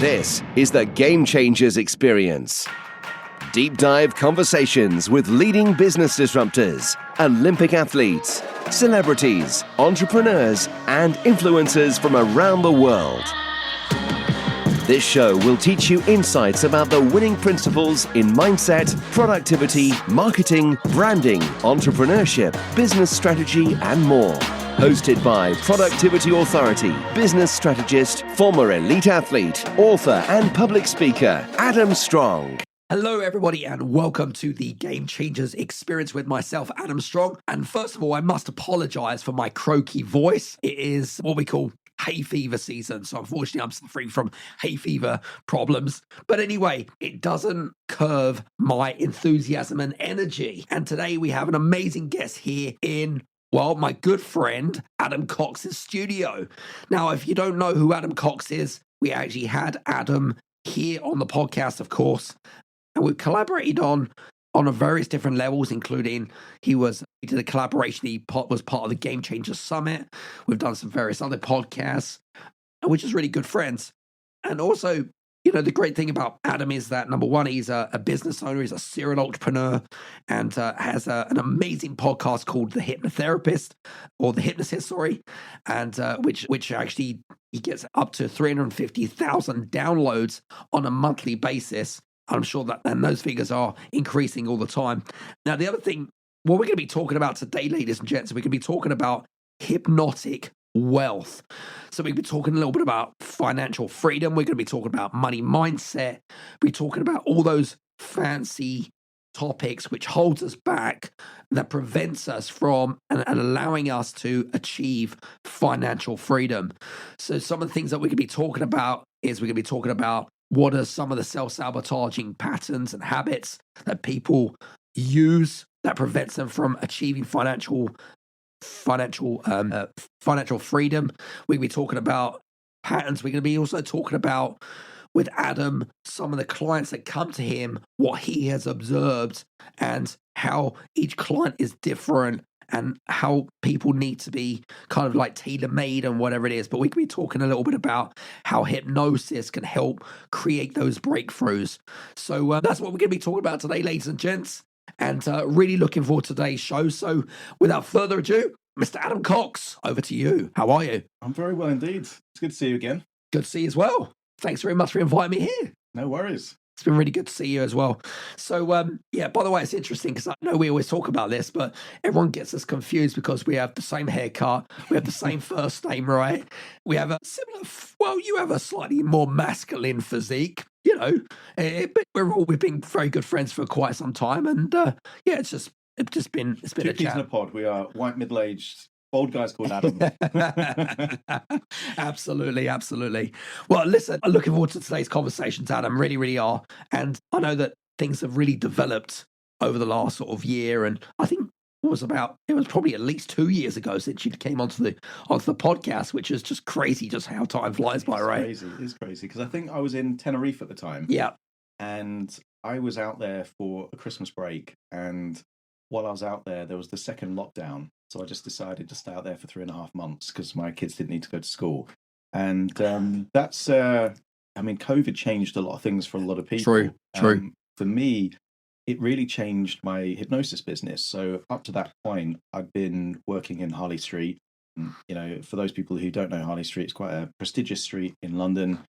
This is the Game Changers Experience. Deep dive conversations with leading business disruptors, Olympic athletes, celebrities, entrepreneurs, and influencers from around the world. This show will teach you insights about the winning principles in mindset, productivity, marketing, branding, entrepreneurship, business strategy, and more. Hosted by Productivity Authority, business strategist, former elite athlete, author, and public speaker, Adam Strong. Hello, everybody, and welcome to the Game Changers Experience with myself, Adam Strong. And first of all, I must apologize for my croaky voice. It is what we call hay fever season. So unfortunately, I'm suffering from hay fever problems. But anyway, it doesn't curb my enthusiasm and energy. And today we have an amazing guest here in my good friend, Adam Cox's studio. Now, if you don't know who Adam Cox is, we actually had Adam here on the podcast, of course, and we've collaborated on various different levels, including he did a collaboration. He was part of the Game Changers Summit. We've done some various other podcasts, and we're just really good friends. And also, you know, the great thing about Adam is that, number one, he's a business owner, he's a serial entrepreneur, and has an amazing podcast called The Hypnotherapist, or The Hypnotist, sorry, and which actually he gets up to 350,000 downloads on a monthly basis. I'm sure that, and those figures are increasing all the time. Now, the other thing, what we're going to be talking about today, ladies and gents, we're going to be talking about hypnotic wealth. So we're going to be talking a little bit about financial freedom. We're going to be talking about money mindset. We're talking about all those fancy topics which holds us back, that prevents us from and allowing us to achieve financial freedom. So some of the things that we're going to be talking about is we're going to be talking about what are some of the self-sabotaging patterns and habits that people use that prevents them from achieving financial freedom. We're going to be talking about patterns. We're going to be also talking about, with Adam, some of the clients that come to him, what he has observed, and how each client is different, and how people need to be kind of like tailor-made and whatever it is. But we can be talking a little bit about how hypnosis can help create those breakthroughs. So that's what we're going to be talking about today, ladies and gents. And really looking forward to today's show. So without further ado, Mr. Adam Cox, over to you. How are you? I'm very well indeed. It's good to see you again. Good to see you as well. Thanks very much for inviting me here. No worries. It's been really good to see you as well. So, by the way, it's interesting because I know we always talk about this, but everyone gets us confused because we have the same haircut, we have the same first name, right? We have a similar, you have a slightly more masculine physique, you know, but we've been very good friends for quite some time. And it's been a Two peas chat. in a pod. We are white, middle-aged, old guys called Adam. Absolutely. Well, listen, I'm looking forward to today's conversations, Adam. Really, really are. And I know that things have really developed over the last sort of year. And I think it was probably at least 2 years ago since you came onto the podcast, which is just crazy, just how time flies by, right? It is crazy. Because I think I was in Tenerife at the time. Yeah. And I was out there for a Christmas break. And while I was out there was the second lockdown. So I just decided to stay out there for 3.5 months because my kids didn't need to go to school. And that's, COVID changed a lot of things for a lot of people. True. For me, it really changed my hypnosis business. So up to that point, I'd been working in Harley Street. You know, for those people who don't know Harley Street, it's quite a prestigious street in London.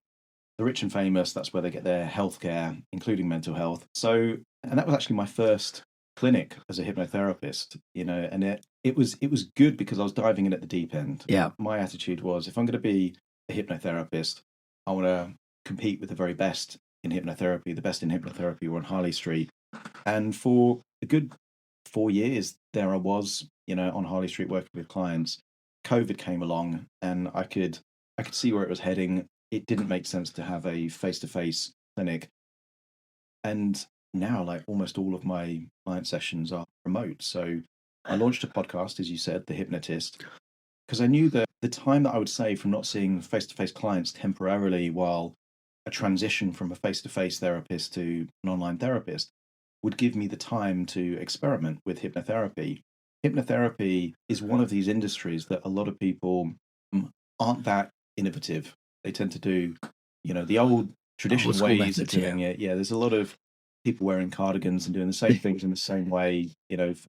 The rich and famous, that's where they get their healthcare, including mental health. So, and that was actually my first clinic as a hypnotherapist, you know, and it was good because I was diving in at the deep end. Yeah. My attitude was, if I'm going to be a hypnotherapist, I want to compete with the very best in hypnotherapy. The best in hypnotherapy were on Harley Street. And for a good 4 years there I was, you know, on Harley Street working with clients. COVID came along and I could see where it was heading. It didn't make sense to have a face-to-face clinic. And now, like, almost all of my client sessions are remote. So I launched a podcast, as you said, The Hypnotist, because I knew that the time that I would save from not seeing face-to-face clients temporarily while a transition from a face-to-face therapist to an online therapist would give me the time to experiment with hypnotherapy. Hypnotherapy is one of these industries that a lot of people aren't that innovative. They tend to do, you know, the old traditional school ways of methods, doing it. Yeah, there's a lot of people wearing cardigans and doing the same things in the same way,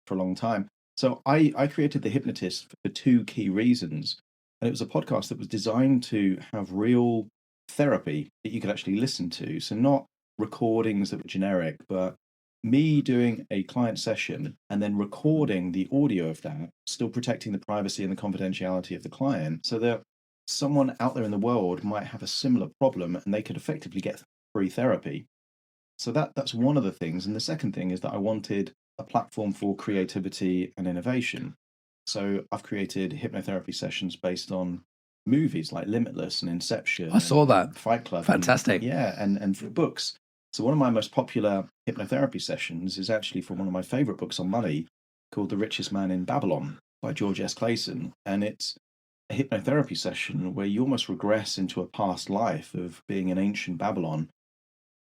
for a long time. So I created The Hypnotist for two key reasons. And it was a podcast that was designed to have real therapy that you could actually listen to. So not recordings that were generic, but me doing a client session and then recording the audio of that, still protecting the privacy and the confidentiality of the client, so that someone out there in the world might have a similar problem and they could effectively get free therapy. So that's one of the things. And the second thing is that I wanted a platform for creativity and innovation. So I've created hypnotherapy sessions based on movies like Limitless and Inception I saw that. and Fight Club. Fantastic. And for books. So one of my most popular hypnotherapy sessions is actually from one of my favorite books on money called The Richest Man in Babylon by George S. Clayson. And it's a hypnotherapy session where you almost regress into a past life of being in ancient Babylon,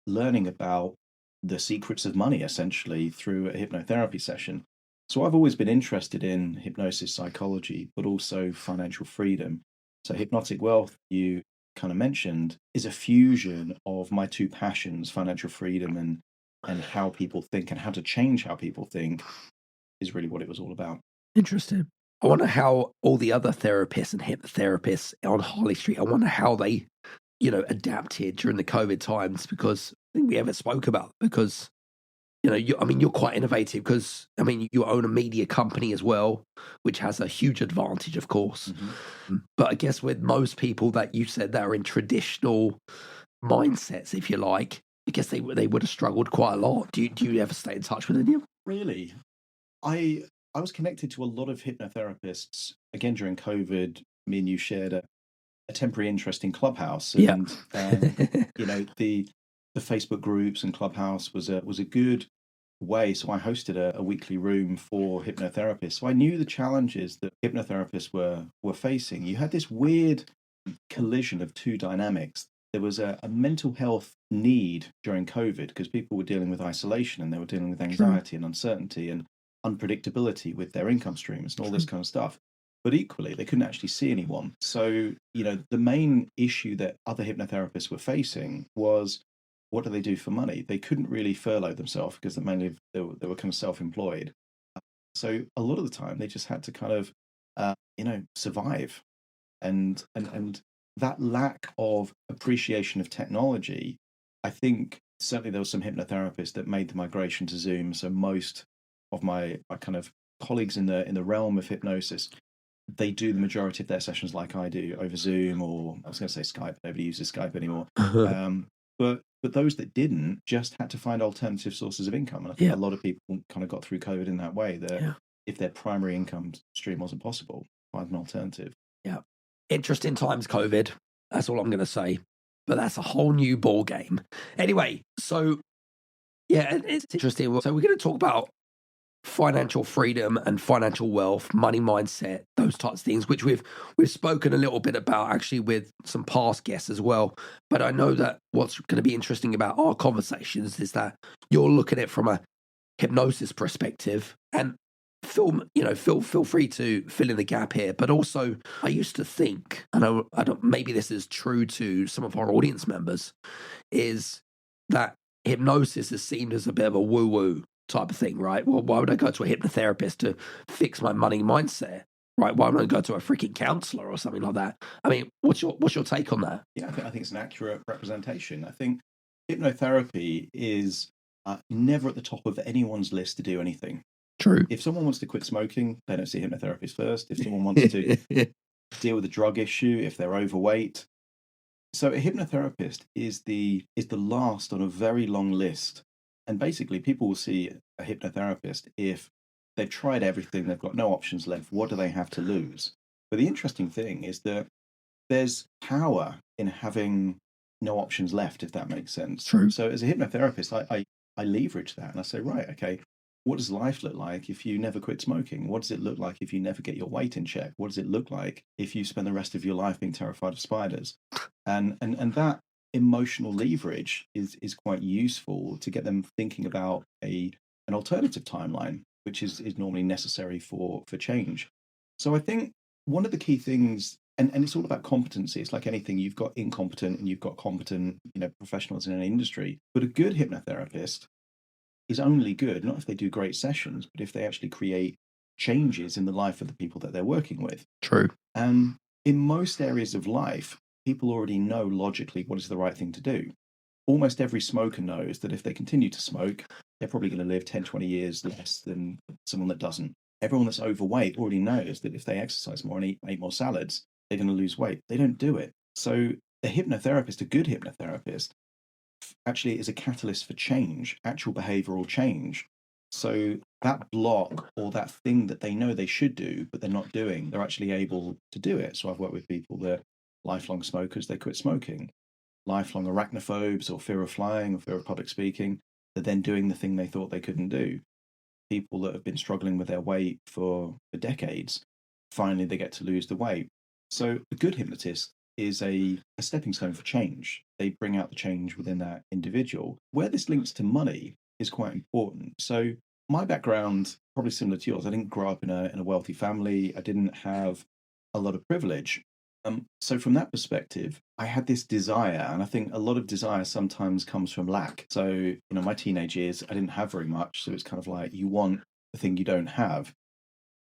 learning about the secrets of money essentially through a hypnotherapy session. So I've always been interested in hypnosis, psychology, but also financial freedom. So Hypnotic Wealth, you kind of mentioned, is a fusion of my two passions, financial freedom and how people think, and how to change how people think is really what it was all about. Interesting. I wonder how all the other therapists and hypnotherapists on Harley Street, I wonder how they, adapted during the COVID times, because I think we ever spoke about, because, you're quite innovative because, you own a media company as well, which has a huge advantage, of course. Mm-hmm. But I guess with most people that you said that are in traditional mindsets, if you like, I guess they would have struggled quite a lot. Do you ever stay in touch with any of them? Really? I was connected to a lot of hypnotherapists. Again, during COVID, me and you shared a temporary interest in Clubhouse. And the Facebook groups and Clubhouse was a good way. So I hosted a weekly room for hypnotherapists. So I knew the challenges that hypnotherapists were facing. You had this weird collision of two dynamics. There was a mental health need during COVID because people were dealing with isolation and they were dealing with anxiety and uncertainty and unpredictability with their income streams and all this kind of stuff. But equally, they couldn't actually see anyone. So, the main issue that other hypnotherapists were facing was, what do they do for money? They couldn't really furlough themselves because they were kind of self-employed. So a lot of the time, they just had to kind of, survive. And that lack of appreciation of technology, I think certainly there was some hypnotherapists that made the migration to Zoom. So most of my kind of colleagues in the realm of hypnosis, they do the majority of their sessions like I do over Zoom, or I was going to say Skype. Nobody uses Skype anymore. But those that didn't just had to find alternative sources of income. And I think a lot of people kind of got through COVID in that way, that if their primary income stream wasn't possible, find an alternative. Yeah. Interesting times, COVID. That's all I'm going to say. But that's a whole new ball game. Anyway, so it's interesting. So we're going to talk about financial freedom and financial wealth, money mindset, those types of things, which we've spoken a little bit about actually with some past guests as well. But I know that what's going to be interesting about our conversations is that you're looking at it from a hypnosis perspective, and feel free to fill in the gap here. But also, I used to think, I don't, maybe this is true to some of our audience members, is that hypnosis is seen as a bit of a woo-woo type of thing, right? Well, why would I go to a hypnotherapist to fix my money mindset, right? Why would I go to a freaking counselor or something like that? What's your take on that? Yeah, I think it's an accurate representation. I think hypnotherapy is never at the top of anyone's list to do anything. True. If someone wants to quit smoking, they don't see a hypnotherapist first. If someone wants to deal with a drug issue, if they're overweight. So a hypnotherapist is the last on a very long list. And basically, people will see a hypnotherapist if they've tried everything, they've got no options left. What do they have to lose? But the interesting thing is that there's power in having no options left, if that makes sense. True. So as a hypnotherapist, I leverage that and I say, right, okay, what does life look like if you never quit smoking? What does it look like if you never get your weight in check? What does it look like if you spend the rest of your life being terrified of spiders? And that emotional leverage is quite useful to get them thinking about an alternative timeline, which is normally necessary for change. So I think one of the key things And it's all about competency. It's like anything. You've got incompetent and you've got competent, professionals in an industry. But a good hypnotherapist is only good, not if they do great sessions, but if they actually create changes in the life of the people that they're working with. True. And in most areas of life, people already know logically what is the right thing to do. Almost every smoker knows that if they continue to smoke, they're probably going to live 10, 20 years less than someone that doesn't. Everyone that's overweight already knows that if they exercise more and eat more salads, they're going to lose weight. They don't do it. So a hypnotherapist, a good hypnotherapist, actually is a catalyst for change, actual behavioral change. So that block or that thing that they know they should do, but they're not doing, they're actually able to do it. So I've worked with people that lifelong smokers, they quit smoking. Lifelong arachnophobes or fear of flying or fear of public speaking, they're then doing the thing they thought they couldn't do. People that have been struggling with their weight for decades, finally they get to lose the weight. So a good hypnotist is a stepping stone for change. They bring out the change within that individual. Where this links to money is quite important. So my background, probably similar to yours, I didn't grow up in a wealthy family. I didn't have a lot of privilege. So from that perspective, I had this desire, and I think a lot of desire sometimes comes from lack. So, my teenage years, I didn't have very much. So it's kind of like you want the thing you don't have.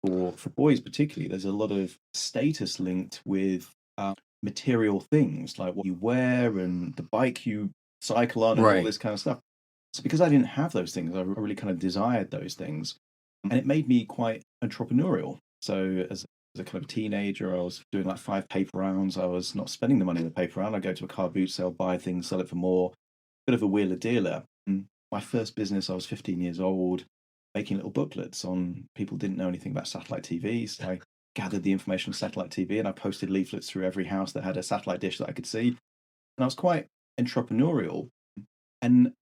For boys particularly, there's a lot of status linked with material things like what you wear and the bike you cycle on and all this kind of stuff. So because I didn't have those things, I really kind of desired those things. And it made me quite entrepreneurial. So as a kind of teenager, I was doing like 5 paper rounds. I was not spending the money in the paper round. I'd go to a car boot sale, buy things, sell it for more. Bit of a wheeler dealer. And my first business, I was 15 years old, making little booklets on people didn't know anything about satellite TV. So I gathered the information on satellite TV and I posted leaflets through every house that had a satellite dish that I could see. And I was quite entrepreneurial. And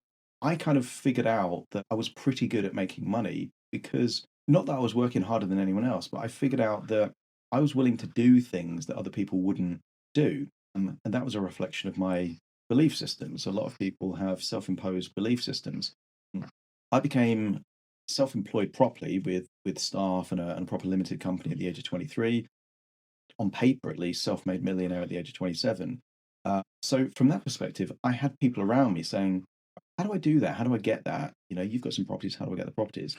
I kind of figured out that I was pretty good at making money because not that I was working harder than anyone else, but I figured out that I was willing to do things that other people wouldn't do. And that was a reflection of my belief systems. A lot of people have self-imposed belief systems. I became self-employed properly with staff and a proper limited company at the age of 23. On paper, at least, self-made millionaire at the age of 27. So from that perspective, I had people around me saying, how do I do that? How do I get that? You've got some properties. How do I get the properties?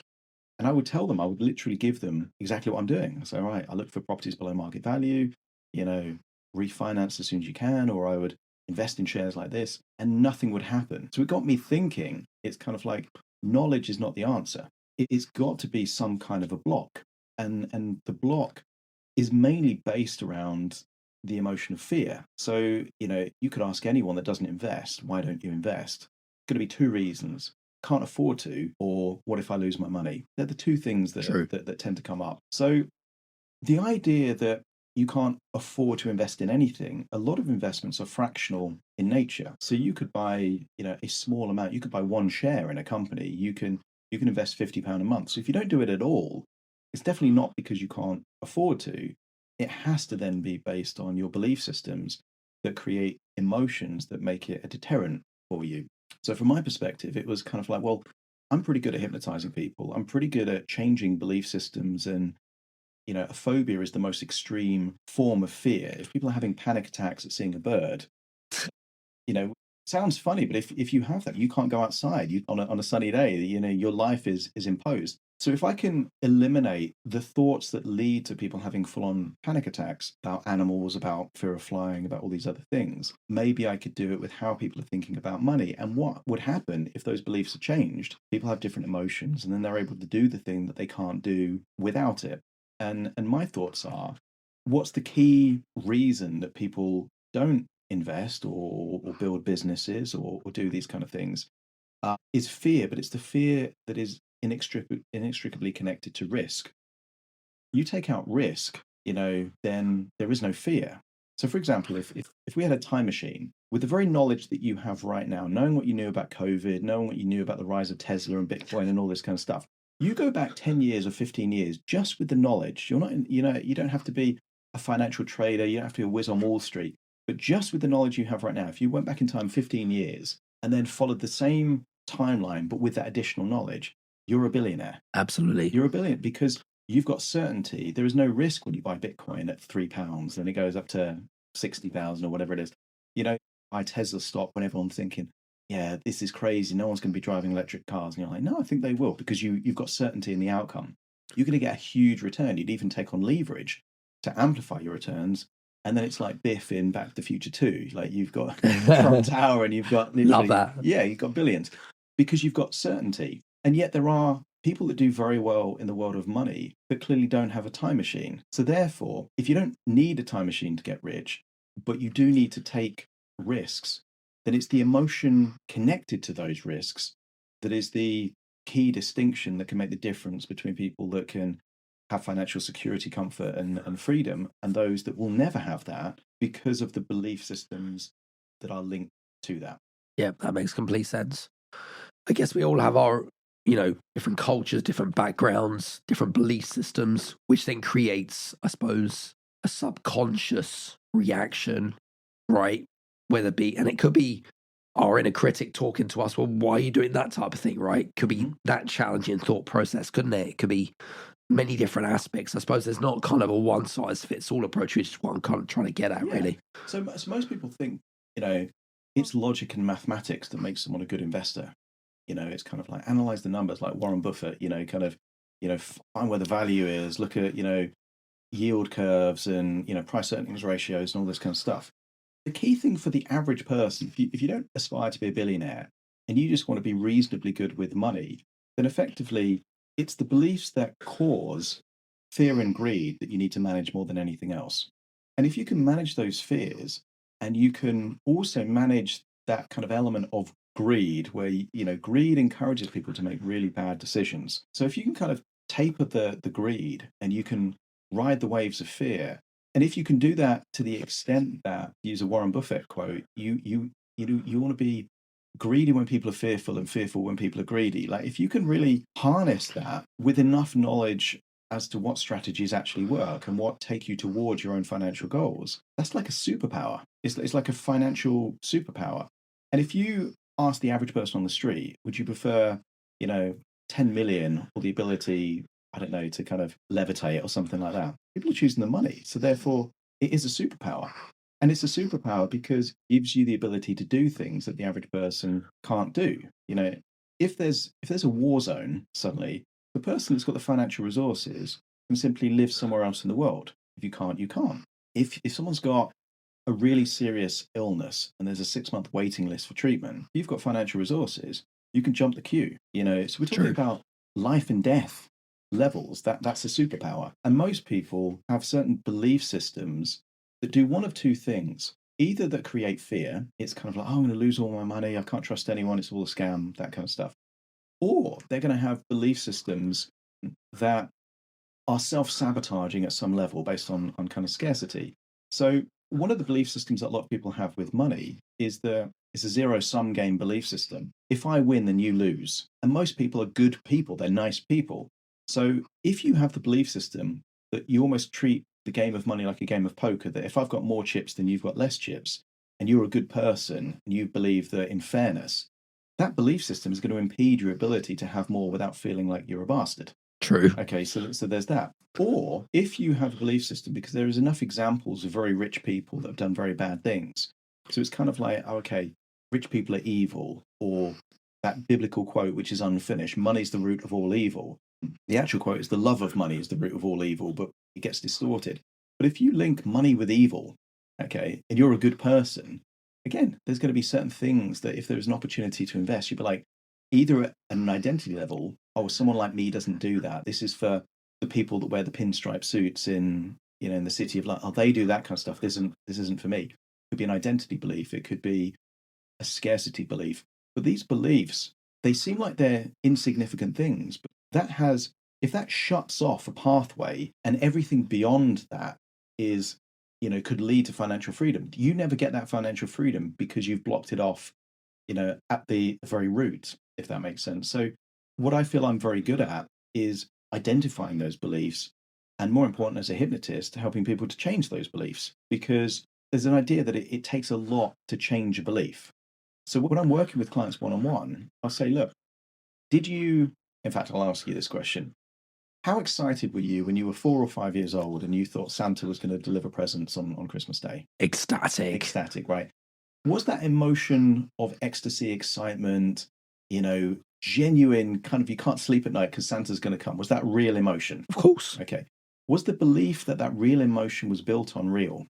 And I would tell them, I would literally give them exactly what I'm doing. I say, all right, I look for properties below market value, refinance as soon as you can, or I would invest in shares like this, and nothing would happen. So it got me thinking, it's kind of like knowledge is not the answer. It's got to be some kind of a block. And the block is mainly based around the emotion of fear. So, you could ask anyone that doesn't invest, why don't you invest? Going to be 2 reasons. Can't afford to, or what if I lose my money? They're the 2 things that tend to come up. So the idea that you can't afford to invest in anything, a lot of investments are fractional in nature. So you could buy, a small amount. You could buy 1 share in a company. You can invest £50 a month. So if you don't do it at all, it's definitely not because you can't afford to. It has to then be based on your belief systems that create emotions that make it a deterrent for you. So from my perspective, it was kind of like, well, I'm pretty good at hypnotizing people. I'm pretty good at changing belief systems. And, a phobia is the most extreme form of fear. If people are having panic attacks at seeing a bird, sounds funny, but if you have that, you can't go outside on a sunny day, your life is imposed. So if I can eliminate the thoughts that lead to people having full-on panic attacks about animals, about fear of flying, about all these other things, maybe I could do it with how people are thinking about money. And what would happen if those beliefs are changed? People have different emotions, and then they're able to do the thing that they can't do without it. And my thoughts are, what's the key reason that people don't invest or build businesses or do these kind of things? Is fear, but it's the fear that is inextricably connected to risk. You take out risk, then there is no fear. So for example, if we had a time machine with the very knowledge that you have right now, knowing what you knew about COVID, knowing what you knew about the rise of Tesla and Bitcoin and all this kind of stuff, you go back 10 years or 15 years just with the knowledge. You're not, you don't have to be a financial trader. You don't have to be a whiz on Wall Street, but just with the knowledge you have right now, if you went back in time 15 years and then followed the same timeline, but with that additional knowledge, you're a billionaire. Absolutely. You're a billionaire because you've got certainty. There is no risk when you buy Bitcoin at £3 and it goes up to 60,000 or whatever it is. You know, buy Tesla stock when everyone's thinking, yeah, this is crazy. No one's going to be driving electric cars. And you're like, no, I think they will, because you've got certainty in the outcome. You're going to get a huge return. You'd even take on leverage to amplify your returns. And then it's like Biff in Back to the Future 2. Like you've got Trump Tower and you've got Love that. Yeah, you've got billions because you've got certainty. And yet there are people that do very well in the world of money that clearly don't have a time machine. So therefore, if you don't need a time machine to get rich, but you do need to take risks, then it's the emotion connected to those risks that is the key distinction that can make the difference between people that can have financial security, comfort, and freedom, and those that will never have that because of the belief systems that are linked to that. Yeah, that makes complete sense. I guess we all have our, different cultures, different backgrounds, different belief systems, which then creates, I suppose, a subconscious reaction, right? Whether it be, and it could be our inner critic talking to us, well, why are you doing that type of thing, right? Could be that challenging thought process, couldn't it? It could be many different aspects. I suppose there's not kind of a one size fits all approach, which is what I'm kind of trying to get at, really. So most people think, it's logic and mathematics that makes someone a good investor. It's kind of like analyze the numbers, like Warren Buffett, find where the value is, look at, yield curves and, price earnings ratios and all this kind of stuff. The key thing for the average person, if you don't aspire to be a billionaire and you just want to be reasonably good with money, then effectively it's the beliefs that cause fear and greed that you need to manage more than anything else. And if you can manage those fears and you can also manage that kind of element of greed, where, greed encourages people to make really bad decisions. So if you can kind of taper the greed and you can ride the waves of fear, and if you can do that to the extent that, use a Warren Buffett quote, you want to be greedy when people are fearful and fearful when people are greedy. Like if you can really harness that with enough knowledge as to what strategies actually work and what take you towards your own financial goals, that's like a superpower. It's like a financial superpower. And if you ask the average person on the street, would you prefer, 10 million or the ability, I don't know, to kind of levitate or something like that? People are choosing the money. So therefore, it is a superpower. And it's a superpower because it gives you the ability to do things that the average person can't do. If there's a war zone, suddenly, the person that's got the financial resources can simply live somewhere else in the world. If you can't, you can't. If someone's got a really serious illness and there's a 6-month waiting list for treatment, if you've got financial resources, you can jump the queue. So we're talking about life and death levels. That's a superpower. And most people have certain belief systems that do one of two things. Either that create fear, it's kind of like, oh, I'm going to lose all my money, I can't trust anyone, it's all a scam, that kind of stuff. Or they're going to have belief systems that are self-sabotaging at some level based on kind of scarcity. So one of the belief systems that a lot of people have with money is a zero-sum game belief system. If I win, then you lose. And most people are good people, they're nice people. So if you have the belief system that you almost treat the game of money like a game of poker, that if I've got more chips than you've got less chips, and you're a good person, and you believe that in fairness, that belief system is going to impede your ability to have more without feeling like you're a bastard. True. Okay, so there's that. Or if you have a belief system, because there is enough examples of very rich people that have done very bad things. So it's kind of like, oh, okay, rich people are evil, or that biblical quote, which is unfinished, money's the root of all evil. The actual quote is the love of money is the root of all evil, but it gets distorted. But if you link money with evil, okay, and you're a good person, again, there's going to be certain things that if there's an opportunity to invest, you'd be like, either at an identity level, oh, someone like me doesn't do that. This is for the people that wear the pinstripe suits in the city of London. Oh, they do that kind of stuff. This isn't for me. It could be an identity belief. It could be a scarcity belief. But these beliefs, they seem like they're insignificant things. But if that shuts off a pathway and everything beyond that is, could lead to financial freedom, you never get that financial freedom because you've blocked it off, at the very root, if that makes sense. So what I feel I'm very good at is identifying those beliefs, and more important as a hypnotist, helping people to change those beliefs, because there's an idea that it takes a lot to change a belief. So when I'm working with clients one-on-one, I'll say, look, in fact, I'll ask you this question. How excited were you when you were 4 or 5 years old and you thought Santa was going to deliver presents on Christmas Day? Ecstatic. Ecstatic, right? Was that emotion of ecstasy, excitement, genuine kind of, you can't sleep at night because Santa's going to come? Was that real emotion? Of course. Okay. Was the belief that that real emotion was built on real?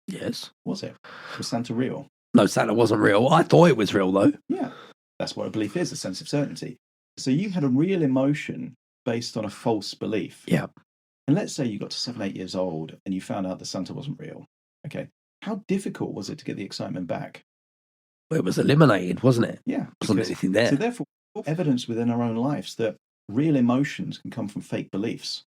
Yes. Was it? Was Santa real? No, Santa wasn't real. I thought it was real, though. Yeah. That's what a belief is, a sense of certainty. So you had a real emotion based on a false belief. Yeah. And let's say you got to 7, 8 years old and you found out that Santa wasn't real. Okay. How difficult was it to get the excitement back? Well, it was eliminated, wasn't it? Yeah. Wasn't anything there. So therefore, evidence within our own lives that real emotions can come from fake beliefs.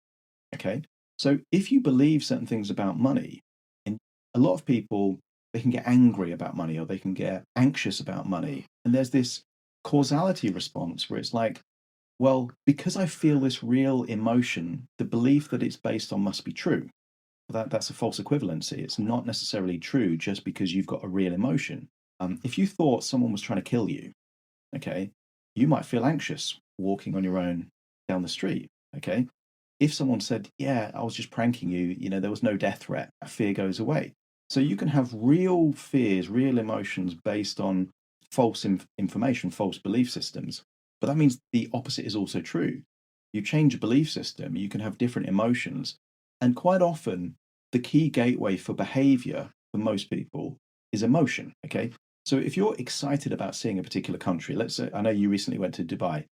Okay. So if you believe certain things about money, and a lot of people, they can get angry about money or they can get anxious about money. And there's this causality response where it's like, well, because I feel this real emotion, the belief that it's based on must be true. That's a false equivalency. It's not necessarily true just because you've got a real emotion. If you thought someone was trying to kill you, okay, you might feel anxious walking on your own down the street, okay? If someone said, yeah, I was just pranking you, there was no death threat, that fear goes away. So you can have real fears, real emotions based on false information, false belief systems. But that means the opposite is also true. You change a belief system, you can have different emotions. And quite often, the key gateway for behavior for most people is emotion, okay? So if you're excited about seeing a particular country, let's say, I know you recently went to Dubai.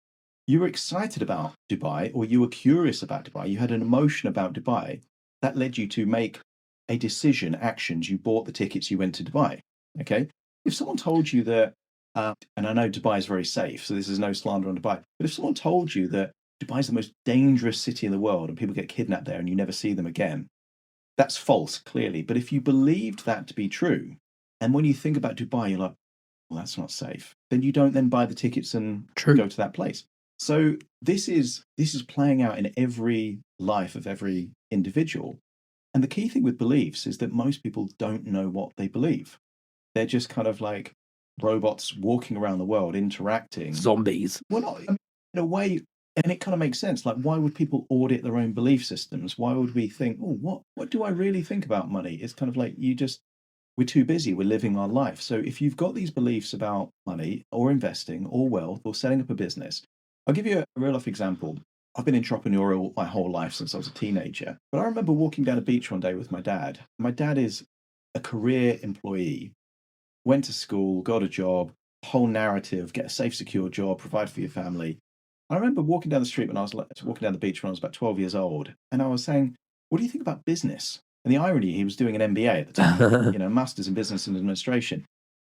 You were excited about Dubai, or you were curious about Dubai. You had an emotion about Dubai that led you to make a decision, actions. You bought the tickets, you went to Dubai, okay? If someone told you that, and I know Dubai is very safe, so this is no slander on Dubai, but if someone told you that Dubai is the most dangerous city in the world and people get kidnapped there and you never see them again, that's false, clearly. But if you believed that to be true, and when you think about Dubai, you're like, well, that's not safe, then you don't then buy the tickets and go to that place. So this is playing out in every life of every individual. And the key thing with beliefs is that most people don't know what they believe. They're just kind of like robots walking around the world, interacting. Zombies. Well, not in a way, and it kind of makes sense. Like, why would people audit their own belief systems? Why would we think, oh, what do I really think about money? It's kind of like we're too busy. We're living our life. So if you've got these beliefs about money or investing or wealth or setting up a business, I'll give you a real life example. I've been entrepreneurial my whole life since I was a teenager. But I remember walking down a beach one day with my dad. My dad is a career employee, went to school, got a job, whole narrative, get a safe, secure job, provide for your family. I remember walking down the street when I was walking down the beach when I was about 12 years old. And I was saying, what do you think about business? And the irony, he was doing an MBA at the time, Masters in Business and Administration.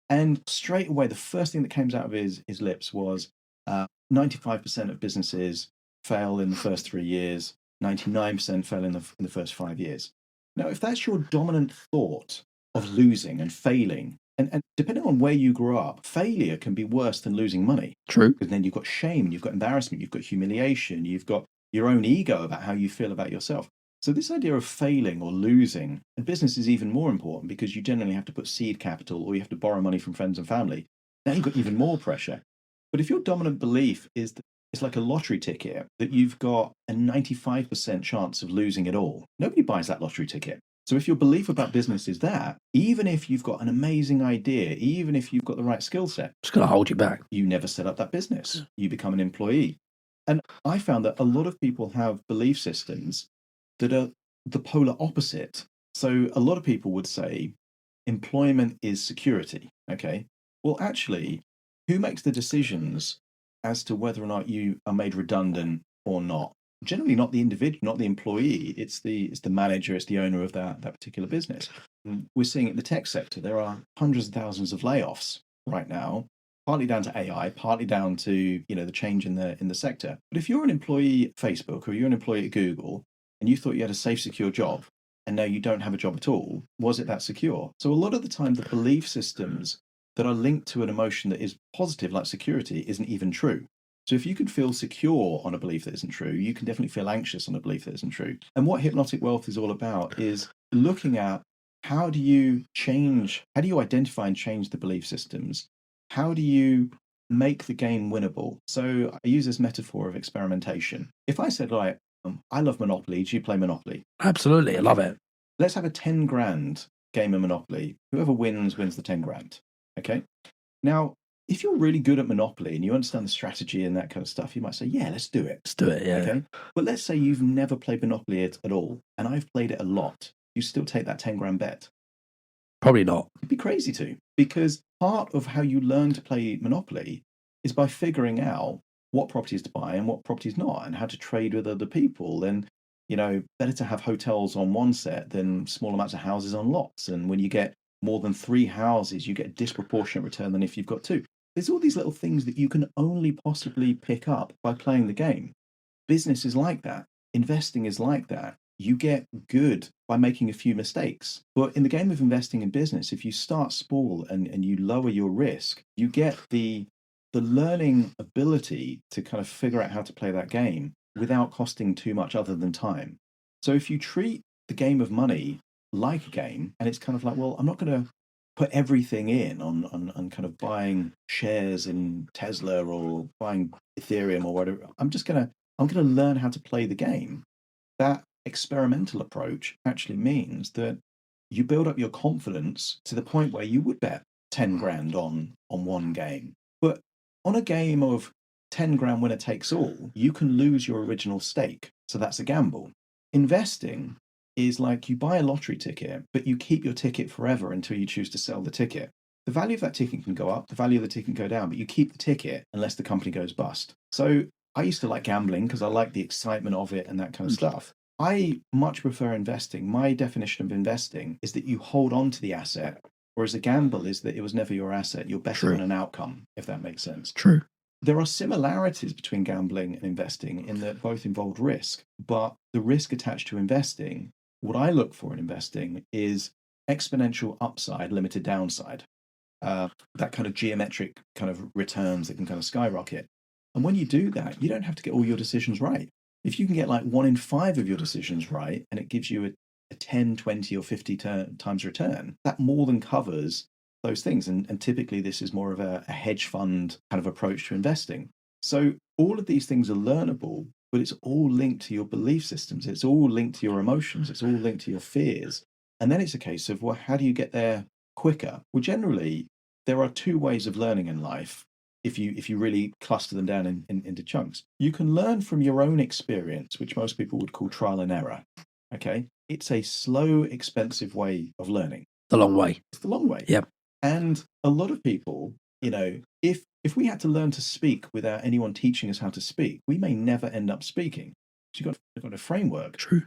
And straight away, the first thing that came out of his lips was 95% of businesses fail in the first 3 years, 99% fail in the first 5 years. Now, if that's your dominant thought of losing and failing, and depending on where you grew up, failure can be worse than losing money. True. Because then you've got shame, you've got embarrassment, you've got humiliation, you've got your own ego about how you feel about yourself. So this idea of failing or losing, and business is even more important because you generally have to put seed capital or you have to borrow money from friends and family. Now you've got even more pressure. But if your dominant belief is that it's like a lottery ticket, that you've got a 95% chance of losing it all, nobody buys that lottery ticket. So if your belief about business is that, even if you've got an amazing idea, even if you've got the right skill set, it's going to hold you back. You never set up that business. You become an employee. And I found that a lot of people have belief systems that are the polar opposite. So a lot of people would say employment is security. Okay. Well, actually, who makes the decisions as to whether or not you are made redundant or not? Generally not the individual, not the employee. It's the manager, it's the owner of that particular business. And we're seeing it in the tech sector. There are hundreds of thousands of layoffs right now, partly down to AI, partly down to the change in the sector. But if you're an employee at Facebook or you're an employee at Google and you thought you had a safe, secure job, and now you don't have a job at all, was it that secure? So a lot of the time, the belief systems that are linked to an emotion that is positive, like security, isn't even true. So if you can feel secure on a belief that isn't true, you can definitely feel anxious on a belief that isn't true. And what Hypnotic Wealth is all about is looking at how do you identify and change the belief systems? How do you make the game winnable? So I use this metaphor of experimentation. If I said, right, I love Monopoly. Do you play Monopoly? Absolutely. I love it. Let's have a 10 grand game of Monopoly. Whoever wins the 10 grand. Okay. Now, if you're really good at Monopoly and you understand the strategy and that kind of stuff, you might say, yeah, let's do it. Let's do it. Yeah. Okay. But let's say you've never played Monopoly at all, and I've played it a lot. You still take that 10 grand bet? Probably not. It'd be crazy to, because part of how you learn to play Monopoly is by figuring out what properties to buy and what properties not, and how to trade with other people. And, better to have hotels on one set than small amounts of houses on lots. And when you get more than 3 houses, you get a disproportionate return than if you've got 2. There's all these little things that you can only possibly pick up by playing the game. Business is like that. Investing is like that. You get good by making a few mistakes. But in the game of investing in business, if you start small and you lower your risk, you get the learning ability to kind of figure out how to play that game without costing too much other than time. So if you treat the game of money like a game, and it's kind of like, well, I'm not going to put everything in on kind of buying shares in Tesla or buying Ethereum or whatever. I'm going to learn how to play the game. That experimental approach actually means that you build up your confidence to the point where you would bet 10 grand on one game. But on a game of 10 grand winner takes all, you can lose your original stake. So that's a gamble. Investing is like you buy a lottery ticket, but you keep your ticket forever until you choose to sell the ticket. The value of that ticket can go up, the value of the ticket can go down, but you keep the ticket unless the company goes bust. So I used to like gambling because I like the excitement of it and that kind of stuff. I much prefer investing. My definition of investing is that you hold on to the asset, whereas a gamble is that it was never your asset. You're betting on an outcome, if that makes sense. True. There are similarities between gambling and investing in that both involved risk, but the risk attached to investing, what I look for in investing is exponential upside, limited downside. That kind of geometric kind of returns that can kind of skyrocket. And when you do that, you don't have to get all your decisions right. If you can get like 1 in 5 of your decisions right, and it gives you a 10, 20, or 50 times return, that more than covers those things. And typically this is more of a hedge fund kind of approach to investing. So all of these things are learnable, but it's all linked to your belief systems. It's all linked to your emotions. It's all linked to your fears. And then it's a case of, well, how do you get there quicker? Well, generally, there are 2 ways of learning in life. If you really cluster them down into chunks, you can learn from your own experience, which most people would call trial and error. Okay. It's a slow, expensive way of learning. The long way. It's the long way. Yep. And a lot of people, if we had to learn to speak without anyone teaching us how to speak, we may never end up speaking. So you've got a framework. True.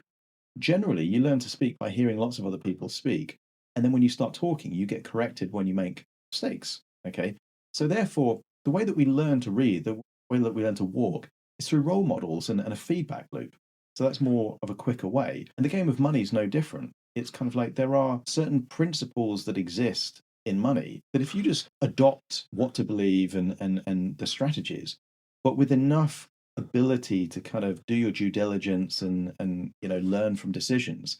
Generally, you learn to speak by hearing lots of other people speak. And then when you start talking, you get corrected when you make mistakes. Okay. So therefore, the way that we learn to read, the way that we learn to walk is through role models and a feedback loop. So that's more of a quicker way. And the game of money is no different. It's kind of like there are certain principles that exist in money that if you just adopt what to believe and the strategies, but with enough ability to kind of do your due diligence and learn from decisions,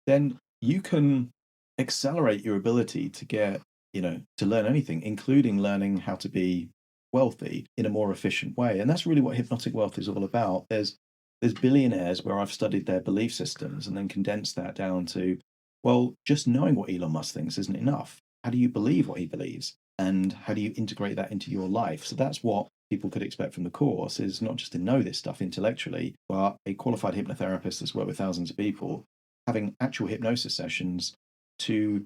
then you can accelerate your ability to get, to learn anything, including learning how to be wealthy in a more efficient way. And that's really what Hypnotic Wealth is all about. There's billionaires where I've studied their belief systems and then condensed that down to, well, just knowing what Elon Musk thinks isn't enough. How do you believe what he believes? And how do you integrate that into your life? So that's what people could expect from the course, is not just to know this stuff intellectually, but a qualified hypnotherapist that's worked with thousands of people, having actual hypnosis sessions to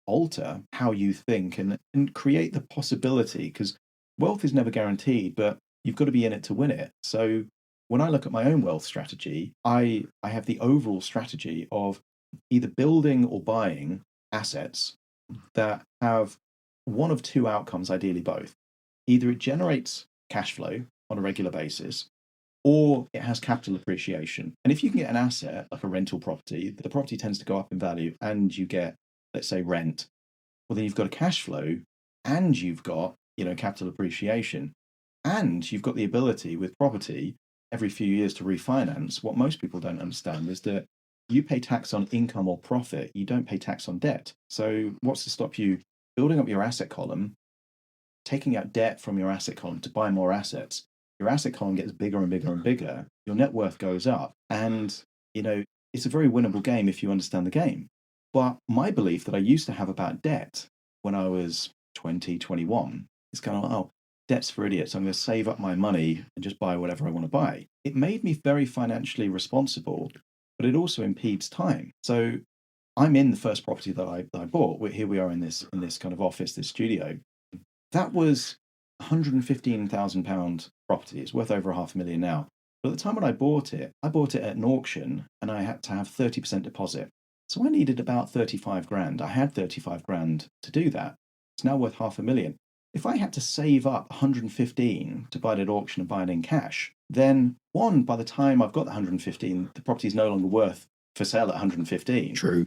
alter how you think and create the possibility, because wealth is never guaranteed, but you've got to be in it to win it. So when I look at my own wealth strategy, I have the overall strategy of either building or buying assets that have one of 2 outcomes, ideally both. Either it generates cash flow on a regular basis, or it has capital appreciation. And if you can get an asset like a rental property, the property tends to go up in value and you get, let's say, rent, well, then you've got a cash flow and you've got, capital appreciation, and you've got the ability with property every few years to refinance. What most people don't understand is that you pay tax on income or profit. You don't pay tax on debt. So what's to stop you building up your asset column, taking out debt from your asset column to buy more assets? your asset column gets bigger and bigger and bigger, your net worth goes up. And, it's a very winnable game if you understand the game. But my belief that I used to have about debt when I was 20, 21 is kind of, oh, debt's for idiots. I'm going to save up my money and just buy whatever I want to buy. It made me very financially responsible, but it also impedes time. So I'm in the first property that I bought. Here we are in this kind of office, this studio. That was £115,000 property. It's worth over $500,000 now. But at the time when I bought it at an auction, and I had to have 30% deposit. So I needed about 35 grand. I had 35 grand to do that. It's now worth $500,000. If I had to save up 115 to buy it at auction and buy it in cash, then one, by the time I've got the 115, the property is no longer worth for sale at 115. True.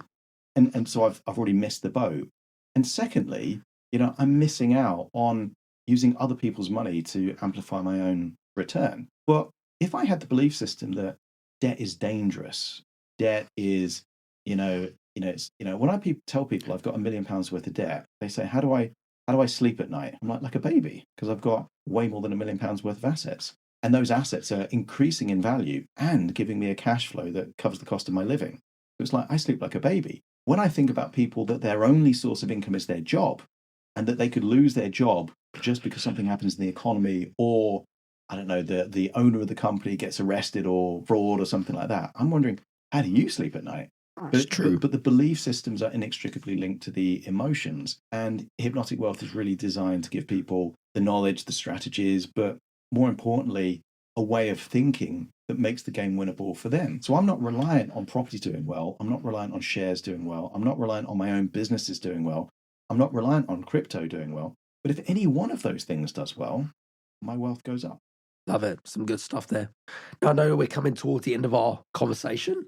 And so I've already missed the boat. And secondly, I'm missing out on using other people's money to amplify my own return. But if I had the belief system that debt is dangerous, debt is, when I tell people I've got £1 million worth of debt, they say, how do I sleep at night? I'm like a baby, because I've got way more than £1 million worth of assets. And those assets are increasing in value and giving me a cash flow that covers the cost of my living. So it's like I sleep like a baby. When I think about people that their only source of income is their job, and that they could lose their job just because something happens in the economy, or I don't know, the owner of the company gets arrested or fraud or something like that, I'm wondering, how do you sleep at night? That's true. But the belief systems are inextricably linked to the emotions. And Hypnotic Wealth is really designed to give people the knowledge, the strategies, but more importantly, a way of thinking that makes the game winnable for them. So I'm not reliant on property doing well. I'm not reliant on shares doing well. I'm not reliant on my own businesses doing well. I'm not reliant on crypto doing well. But if any one of those things does well, my wealth goes up. Love it. Some good stuff there. Now, I know we're coming towards the end of our conversation,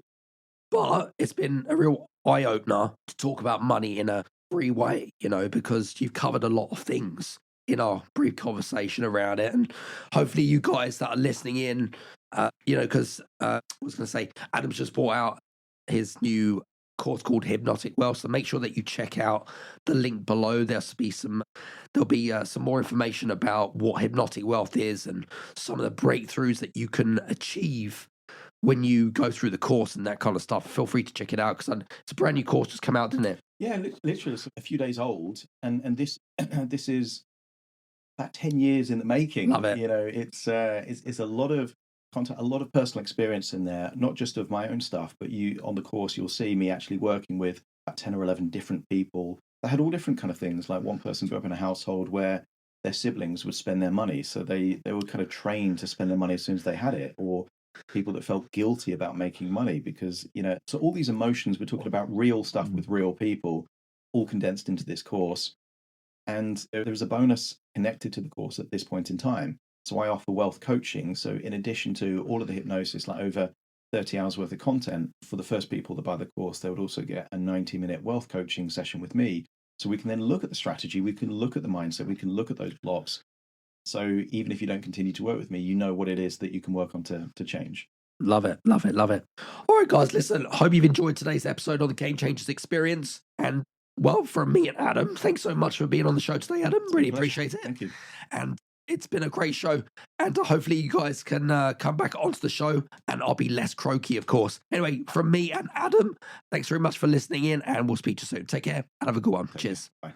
but it's been a real eye-opener to talk about money in a free way, because you've covered a lot of things in our brief conversation around it. And hopefully you guys that are listening in, because I was going to say, Adam's just brought out his new course called Hypnotic Wealth. So make sure that you check out the link below. There'll be some more information about what Hypnotic Wealth is and some of the breakthroughs that you can achieve when you go through the course and that kind of stuff. Feel free to check it out, because it's a brand new course just come out, didn't it? Yeah, literally it's a few days old, and this this is about 10 years in the making. Love it. It's a lot of content, a lot of personal experience in there, not just of my own stuff, but on the course you'll see me actually working with about 10 or 11 different people that had all different kind of things. Like one person grew up in a household where their siblings would spend their money, so they were kind of trained to spend their money as soon as they had it, or people that felt guilty about making money because, so all these emotions, we're talking about real stuff with real people, all condensed into this course. And there's a bonus connected to the course at this point in time. So I offer wealth coaching. So in addition to all of the hypnosis, like over 30 hours worth of content, for the first people that buy the course, they would also get a 90-minute wealth coaching session with me. So we can then look at the strategy, we can look at the mindset, we can look at those blocks. So even if you don't continue to work with me, you know what it is that you can work on to change. Love it, love it, love it. All right, guys, listen, I hope you've enjoyed today's episode on the Game Changers Experience. And well, from me and Adam, thanks so much for being on the show today, Adam. Really appreciate it. Thank you. And it's been a great show. And hopefully you guys can come back onto the show and I'll be less croaky, of course. Anyway, from me and Adam, thanks very much for listening in and we'll speak to you soon. Take care and have a good one. Cheers. Bye.